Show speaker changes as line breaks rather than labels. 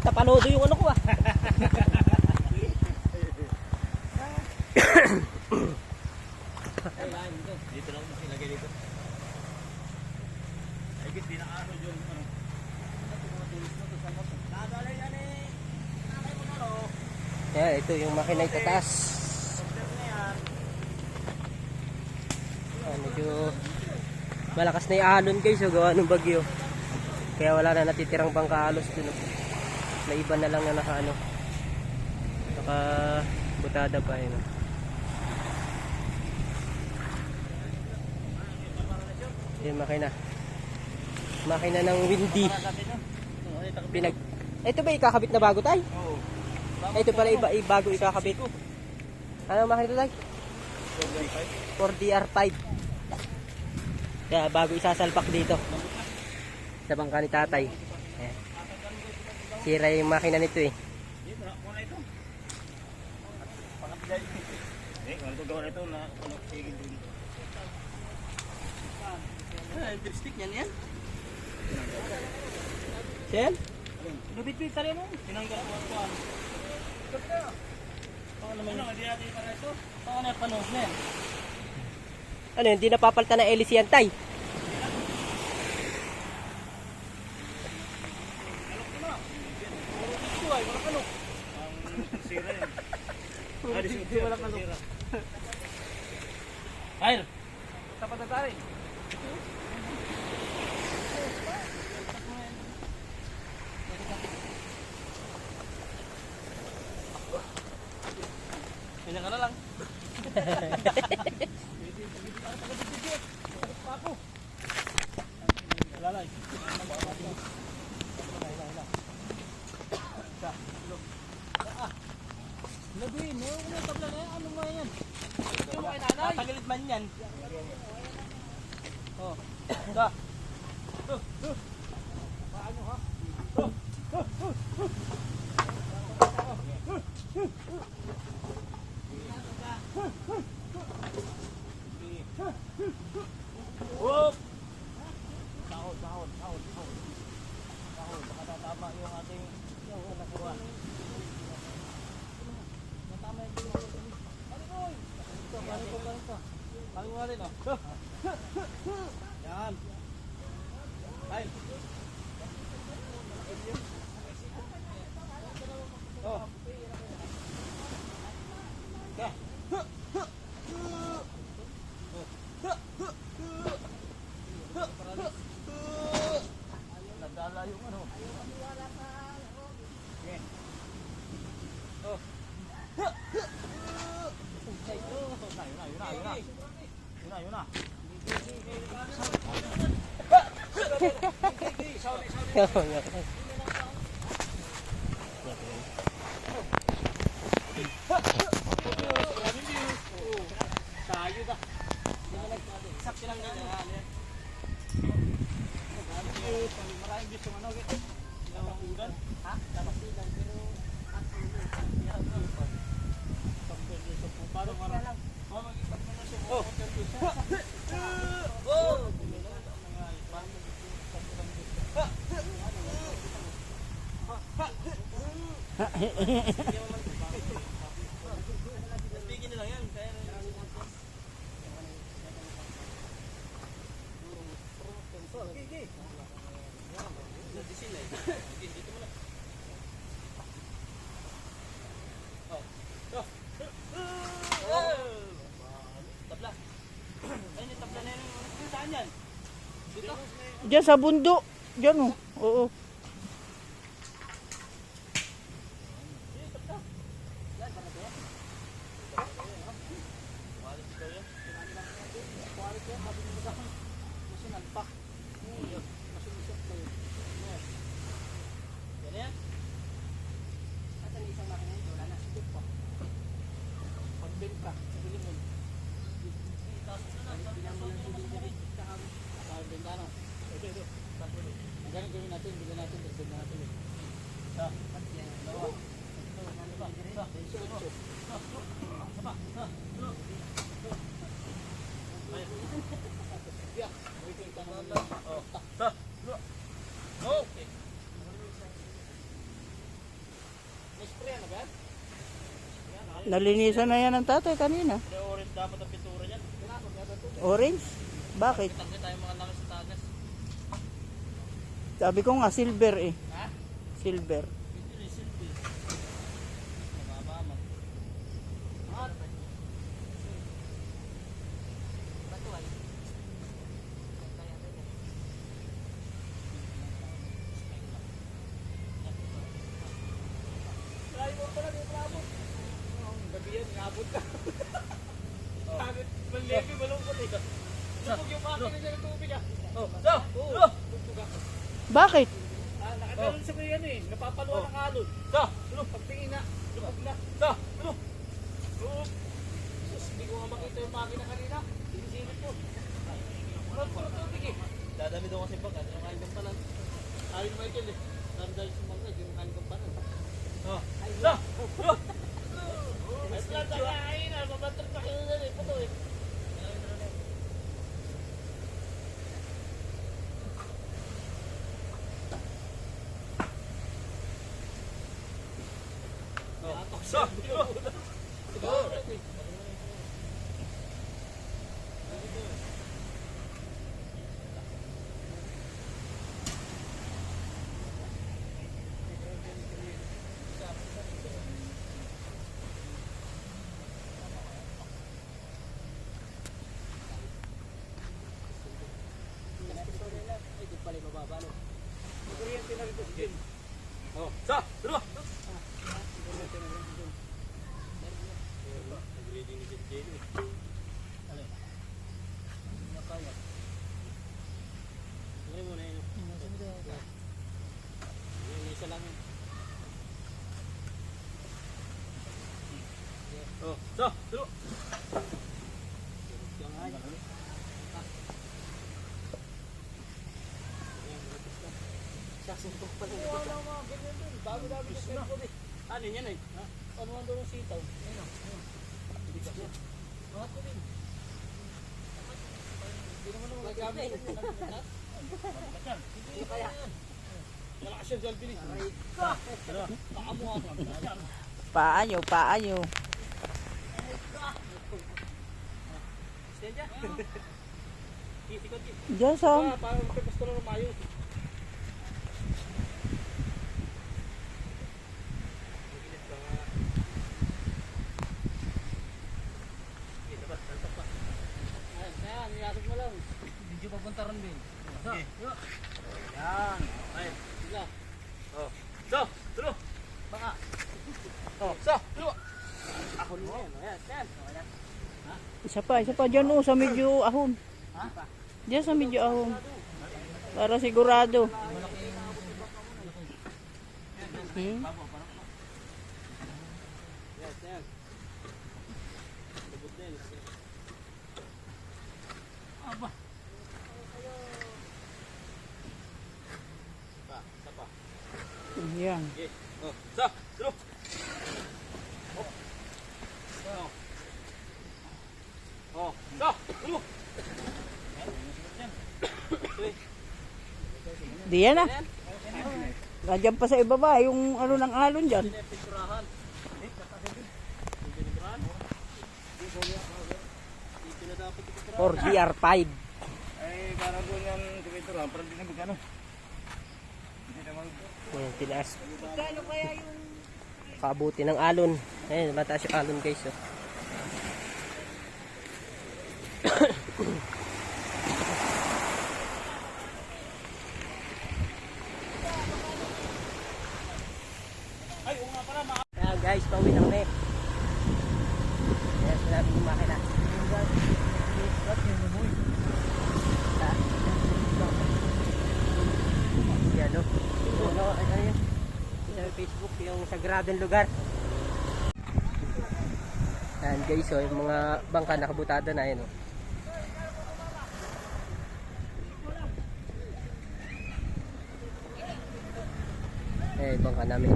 tapalodo yung ano ko ah.
Dito lang ilagay dito. Ay, git di na ano yung ano. Nadalay yan eh. Nakay mo na lo.
Yan, ito yung makina itataas. Medyo malakas na yung alon guys, so gawa ng bagyo. Kaya wala na natitirang pangkaalos dun. May iba na lang na naka butada pa yun. Yung makina ng windy. Ito ba ikakabit na bago tayo?
Oo.
Ito pala bago ikakabit. Ano makina tayo? 4DR5. Kaya bago isasalpak dito sa bangka ni tatay. Ayan. Sira yung makina nito eh.
Ito gawa na ito na tigil din.
Lipstick yan yan.
Sen?
Lubit-bit ka rin mo.
Tinanggal ko ako.
Paano naman hindi natin para ito? Paano na panos na yan?
Ano, hindi napapalitan ng hélice yan tay?
Sira yan.
Hindi wala kalok. Ayr! Tapat na tayo. Kanya ka na lang. Lalay. Labi, no? Ano tabla na yan? Ano mo yan? Ito mo kay nanay. Tatagilit man yan. Oh. Da. Paano ha? Whoop! Sahod. Sahod. Baka tatama yung ating nakuha. Natama yung Paling mo natin, oh. Yan. Ay. Oh. Ya. Nagdala yung ano. Okay. Oh. Yun na. Tayo da. Isak silang ganyan. Maraming gusto ano gitu. Udan. Ha? Dapat silang pero bigyan nila yan.
Diyan sa bundok. Diyan oh. Oo.
Ganun gawin natin, bigyan natin
Nalinisan na yan ng tatay kanina.
Kaya orange dapat ang pintura niyan.
Orange? Bakit?
Tangga tayo mga langis sa tagas.
Sabi ko nga silver eh.
Ha?
Silver.
Hindi rin silbi. Mababa man. At? Batuan. Layo mo pala yung prabot. Gabi yan, inabot ka. Pagod, mallebi, malungkot eh. Lubog yung makina niya ng tubig ah.
Oh,
Oo, lubog ah.
Bakit?
Nakatalon sa kuya ano eh, napapaluan ng alon. Pagtingin na, lubog na. Lubog. Sus, hindi ko nga makita yung makina kanina. Sinisilip ko. Puro tubig eh. Dadami daw kasi pag, ano kain kang panan. Ayun Michael eh. Dahil sa mga yung kain kang panan. Ay, planta kain ah. Mabantar pa kayo na eh. Puto eh.
ano yan eh?
Ano ang doon sitaw? Ayun o. Mga ko din. Hindi naman naman nagamit ito. Hindi kaya.
Malakas yan, Jalvin eh.
Paamo ako.
Paanyo, paanyo.
Stand dyan. Sikot yun.
Diyan sa...
Parang pagkasto na mayo. Ayan, niyasag mo lang. Video papunta ron din.
Yan. Ay.
Sila.
Tulo.
Baka.
Tulo.
Ako nyo yan. Ayan, ayan.
Isa pa. Diyan sa medyo ahon.
Ha?
Diyan sa medyo ahon. Para sigurado. Hmm?
Yes, ayan. Lubot din. Aba.
Sapa.
Yan.
Okay. Tulo. Tulo.
Diyan na. Nandiyan pa sa ibaba yung ano ng alon dyan.
Pinturahan. Dito na dapat ipinturahan.
Or DR5.
Ay, parang doon yan, pintura. Parang dinamig ano. Hindi naman.
Ayan, tinaas. Kabuti ng alon. Ayan, mataas yung alon guys. Oh. Ayan guys, pauwi na kami. Ayan, sinabi yung makina. Yan o. Ano yun? Sa Facebook, yung sagradong lugar. Ayan guys, oh, yung mga bangka nakabutada na yun. Oh. Eh, bangka namin.